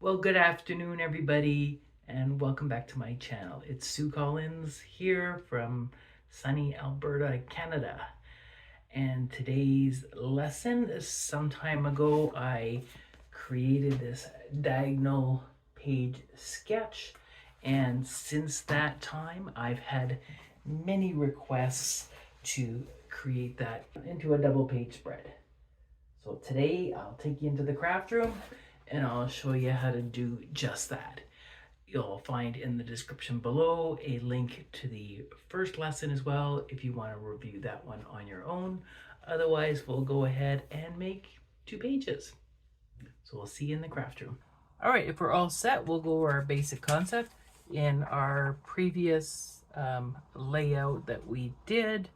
Well, good afternoon, everybody, and welcome back to my channel. It's Sue Collins here from sunny Alberta, Canada. And today's lesson is some time ago, I created this diagonal page sketch. And since that time, I've had many requests to create that into a double page spread. So today I'll take you into the craft room and I'll show you how to do just that. You'll find in the description below a link to the first lesson as well if you want to review that one on your own. Otherwise, we'll go ahead and make 2 pages. So we'll see you in the craft room. All right, if we're all set, we'll go over our basic concept. In our previous layout that we did,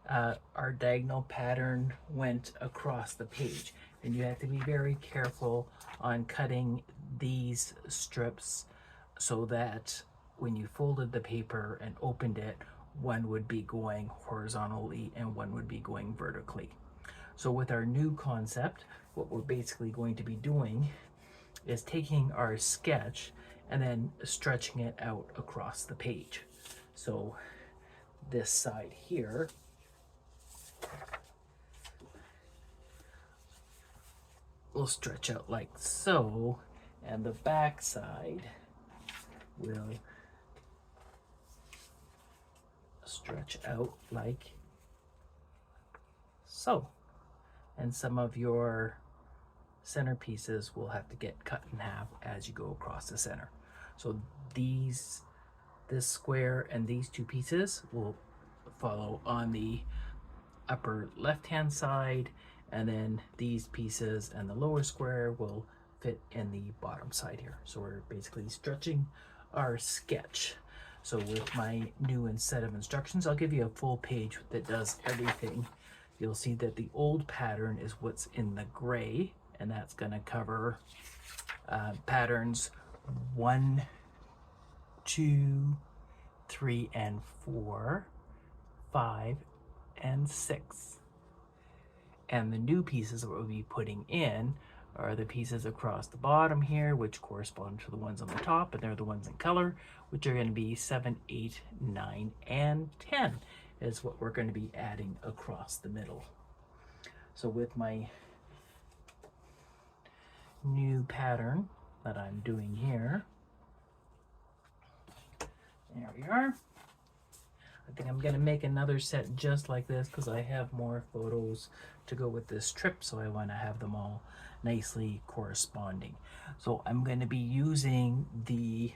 our diagonal pattern went across the page, and you have to be very careful on cutting these strips so that when you folded the paper and opened it, one would be going horizontally and one would be going vertically. So with our new concept, what we're basically going to be doing is taking our sketch and then stretching it out across the page. So this side here will stretch out like so, and the back side will stretch out like so. And some of your centerpieces will have to get cut in half as you go across the center. So this square and these two pieces will follow on the upper left hand side, and then these pieces and the lower square will fit in the bottom side here. So we're basically stretching our sketch. So with my new set of instructions, I'll give you a full page that does everything. You'll see that the old pattern is what's in the gray, and that's going to cover patterns 1, 2, 3, and 4, 5, and 6. And the new pieces that we'll be putting in are the pieces across the bottom here, which correspond to the ones on the top, and they're the ones in color, which are going to be 7, 8, 9, and 10 is what we're going to be adding across the middle. So with my new pattern that I'm doing here, there we are. I think I'm gonna make another set just like this because I have more photos to go with this trip, so I want to have them all nicely corresponding. So I'm going to be using the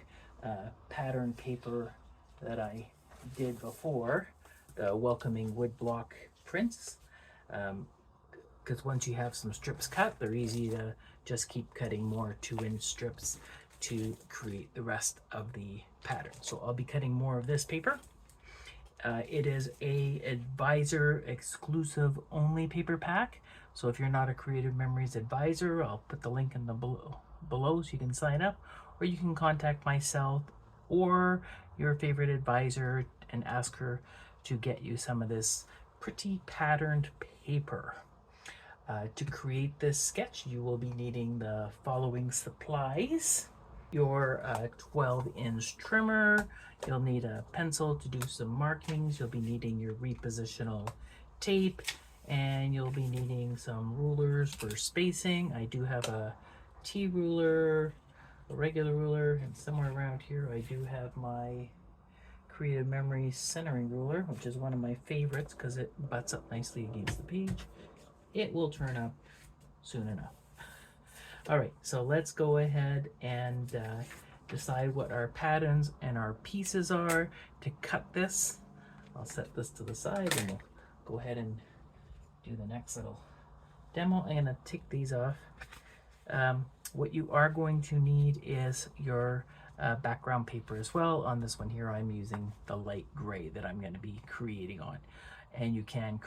pattern paper that I did before, the welcoming woodblock prints, because once you have some strips cut, they're easy to just keep cutting more 2-inch strips to create the rest of the pattern. So I'll be cutting more of this paper. It is a advisor exclusive only paper pack. So if you're not a Creative Memories advisor, I'll put the link in the below so you can sign up, or you can contact myself or your favorite advisor and ask her to get you some of this pretty patterned paper. To create this sketch, you will be needing the following supplies: your 12-inch trimmer. You'll need a pencil to do some markings. You'll be needing your repositional tape, and you'll be needing some rulers for spacing. I do have a T ruler, a regular ruler, and somewhere around here I do have my Creative Memories centering ruler, which is one of my favorites because it butts up nicely against the page. It will turn up soon enough. All right, so let's go ahead and decide what our patterns and our pieces are to cut this. I'll set this to the side and we'll go ahead and do the next little demo. I'm gonna take these off. What you are going to need is your background paper as well. On this one here, I'm using the light gray that I'm gonna be creating on. And you can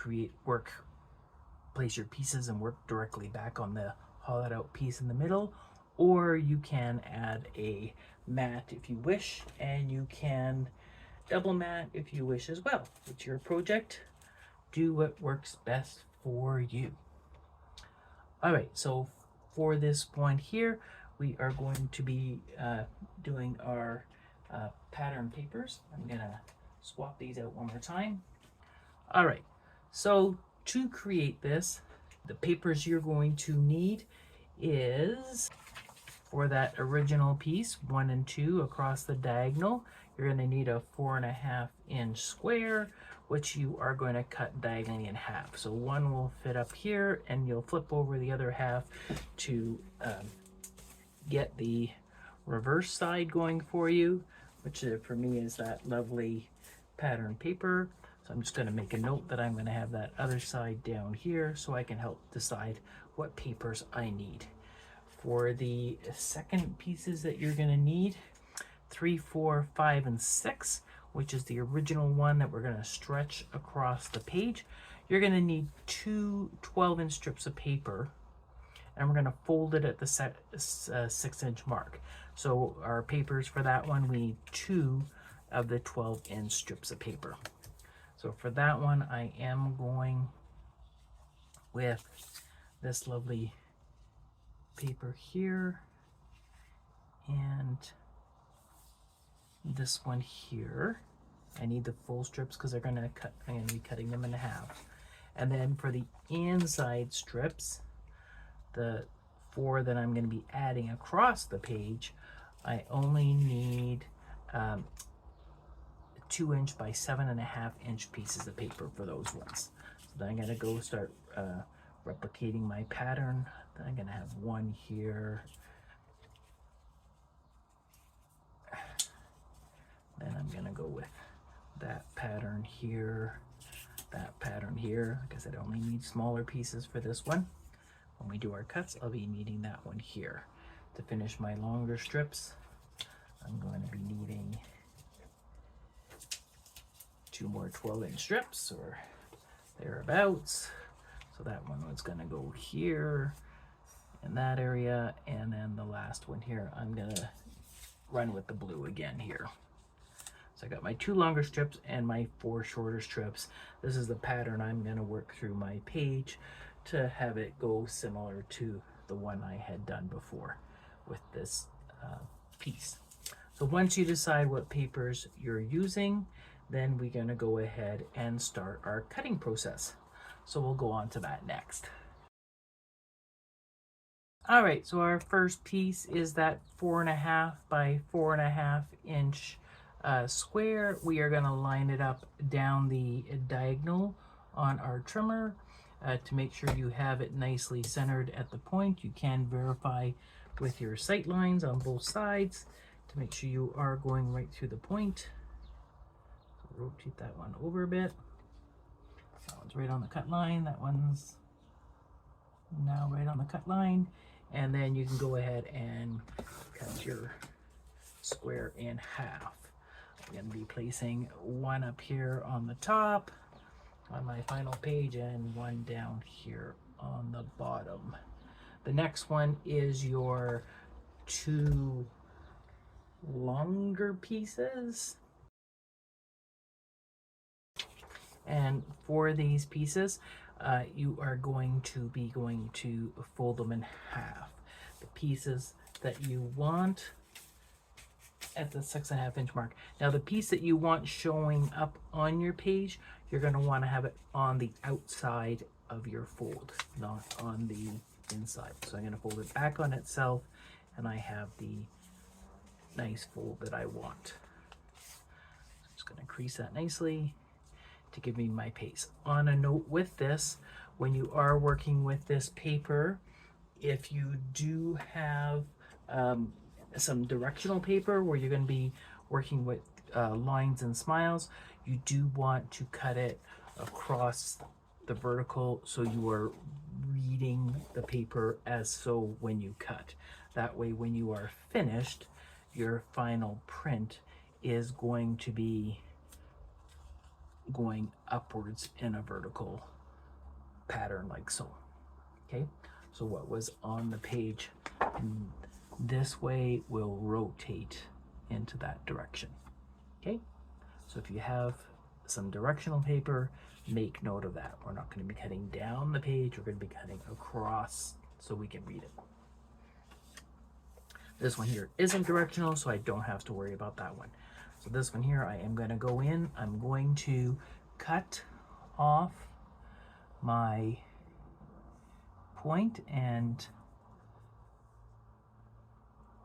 place your pieces and work directly back on the hollowed out piece in the middle, or you can add a mat if you wish, and you can double mat if you wish as well. It's your project. Do what works best for you. All right, so for this point here, we are going to be doing our pattern papers. I'm gonna swap these out one more time. All right, so to create this, the papers you're going to need is, for that original piece, 1 and 2 across the diagonal, you're going to need a 4.5-inch square, which you are going to cut diagonally in half. So one will fit up here, and you'll flip over the other half to get the reverse side going for you, which for me is that lovely pattern paper. So I'm just going to make a note that I'm going to have that other side down here so I can help decide what papers I need. For the second pieces that you're going to need, 3, 4, 5, and 6, which is the original one that we're going to stretch across the page, you're going to need 2 12-inch strips of paper, and we're going to fold it at the 6-inch mark. So our papers for that one, we need 2 of the 12-inch strips of paper. So for that one, I am going with this lovely paper here and this one here. I need the full strips because I'm going to be cutting them in half. And then for the inside strips, the 4 that I'm going to be adding across the page, I only need 2-inch by 7.5-inch pieces of paper for those ones. So then I'm going to go start replicating my pattern. Then I'm going to have one here. Then I'm going to go with that pattern here, that pattern here. Like I said, I only need smaller pieces for this one. When we do our cuts, I'll be needing that one here. To finish my longer strips, I'm going to be needing 2 more 12-inch strips or thereabouts. So that one was going to go here in that area, and then the last one here, I'm going to run with the blue again here. So I got my 2 longer strips and my 4 shorter strips. This is the pattern I'm going to work through my page to have it go similar to the one I had done before with this piece. So once you decide what papers you're using, then we're going to go ahead and start our cutting process. So we'll go on to that next. All right, so our first piece is that 4.5 by 4.5 inch square. We are going to line it up down the diagonal on our trimmer to make sure you have it nicely centered at the point. You can verify with your sight lines on both sides to make sure you are going right through the point. So rotate that one over a bit. That one's right on the cut line. That one's now right on the cut line. And then you can go ahead and cut your square in half. I'm going to be placing one up here on the top on my final page and one down here on the bottom. The next one is your 2 longer pieces. And for these pieces, you are going to fold them in half. The pieces that you want at the 6.5 inch mark. Now the piece that you want showing up on your page, you're going to want to have it on the outside of your fold, not on the inside. So I'm going to fold it back on itself, and I have the nice fold that I want. So I'm just going to crease that nicely to give me my pace. On a note with this, when you are working with this paper, if you do have some directional paper where you're going to be working with lines and smiles, you do want to cut it across the vertical so you are reading the paper as so when you cut. That way when you are finished, your final print is going to be going upwards in a vertical pattern like so. Okay, so what was on the page this way will rotate into that direction. Okay, so if you have some directional paper, make note of that. We're not going to be cutting down the page, we're going to be cutting across so we can read it. This one here isn't directional, so I don't have to worry about that one. So this one here, I am going to go in, I'm going to cut off my point and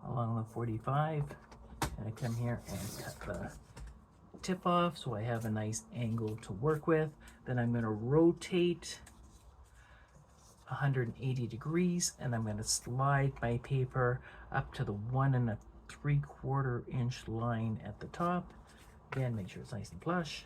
along the 45, and I come here and cut the tip off so I have a nice angle to work with. Then I'm going to rotate 180 degrees, and I'm going to slide my paper up to the 1 3/4 inch line at the top. Again, make sure it's nice and flush.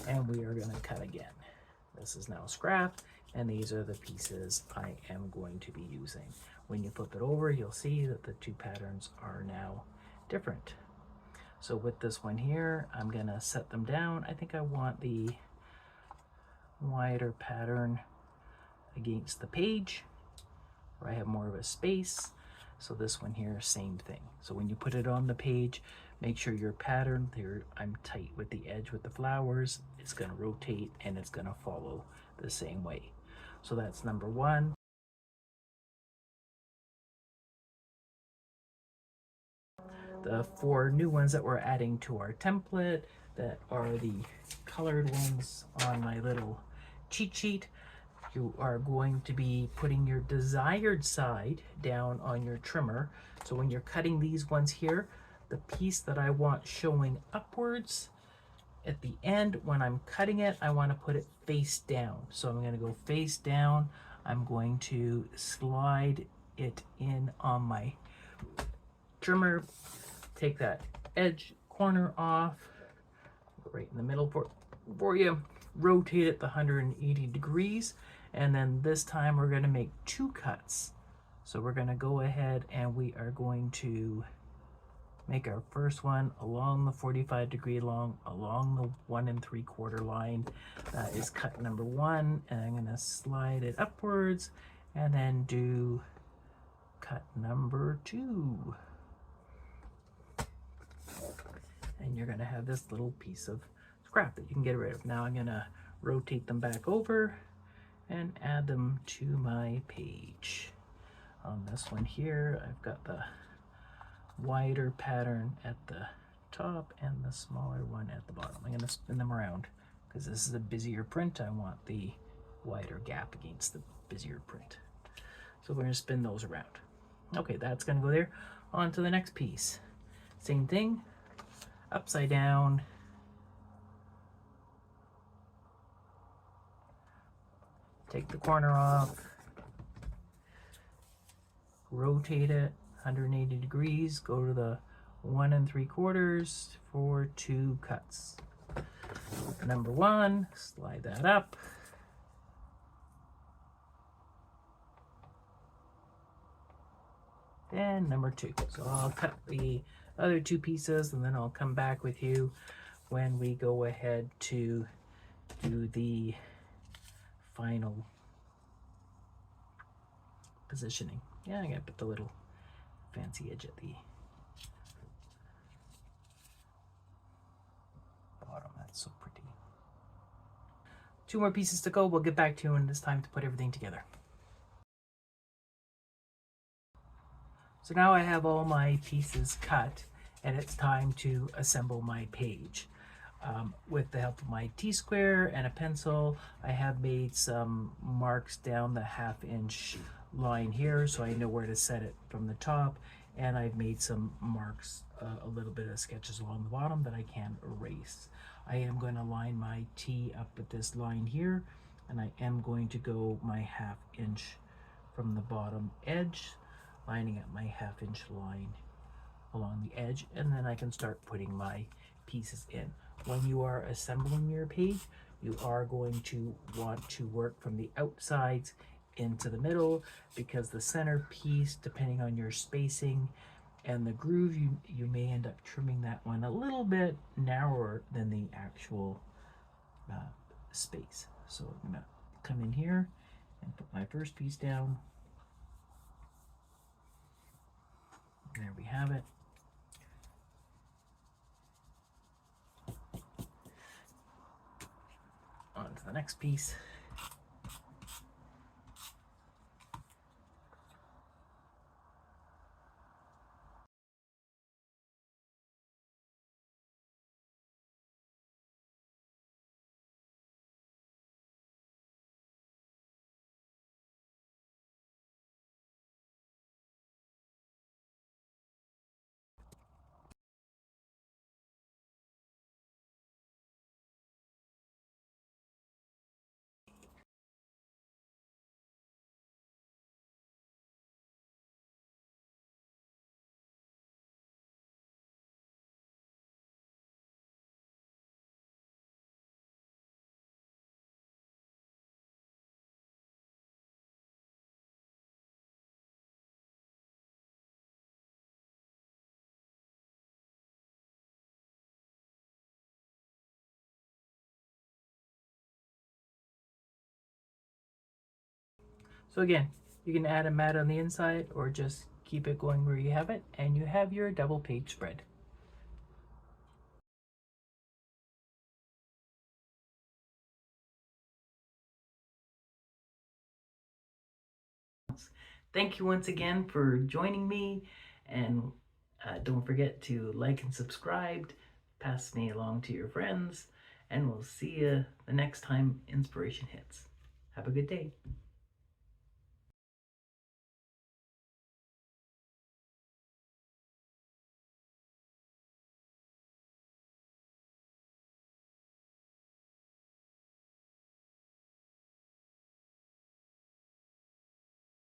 And we are going to cut again. This is now scrap, and these are the pieces I am going to be using. When you flip it over, you'll see that the two patterns are now different. So with this one here, I'm going to set them down. I think I want the wider pattern against the page, where I have more of a space. So this one here, same thing. So when you put it on the page, make sure your pattern there, I'm tight with the edge with the flowers. It's going to rotate and it's going to follow the same way. So that's number one. The 4 new ones that we're adding to our template that are the colored ones on my little cheat sheet. You are going to be putting your desired side down on your trimmer. So when you're cutting these ones here, the piece that I want showing upwards at the end, when I'm cutting it, I want to put it face down. So I'm going to go face down. I'm going to slide it in on my trimmer, take that edge corner off, right in the middle for you, rotate it the 180 degrees, and then this time we're going to make 2 cuts. So we're going to go ahead and we are going to make our first one along the 45-degree along the 1 3/4 line. That is cut number 1, and I'm going to slide it upwards and then do cut number 2. And you're going to have this little piece of scrap that you can get rid of. Now I'm going to rotate them back over and add them to my page. On this one here, I've got the wider pattern at the top and the smaller one at the bottom. I'm going to spin them around because this is a busier print. I want the wider gap against the busier print. So we're going to spin those around. Okay, that's going to go there. On to the next piece. Same thing, upside down. Take the corner off, rotate it 180 degrees, go to the 1 3/4 for 2 cuts. Number 1, slide that up. And number 2. So I'll cut the other 2 pieces and then I'll come back with you when we go ahead to do the final positioning. Yeah, I gotta put the little fancy edge at the bottom. That's so pretty. 2 more pieces to go. We'll get back to you when it's time to put everything together. So now I have all my pieces cut and it's time to assemble my page. With the help of my T-square and a pencil, I have made some marks down the 1/2 inch line here so I know where to set it from the top, and I've made some marks, a little bit of sketches along the bottom that I can erase. I am going to line my T up at this line here, and I am going to go my 1/2 inch from the bottom edge, lining up my 1/2 inch line along the edge, and then I can start putting my pieces in. When you are assembling your page, you are going to want to work from the outsides into the middle, because the center piece, depending on your spacing and the groove, you may end up trimming that one a little bit narrower than the actual space. So I'm going to come in here and put my first piece down. There we have it. the next piece. So again, you can add a mat on the inside or just keep it going where you have it, and you have your double page spread. Thank you once again for joining me, and don't forget to like and subscribe, pass me along to your friends, and we'll see you the next time inspiration hits. Have a good day.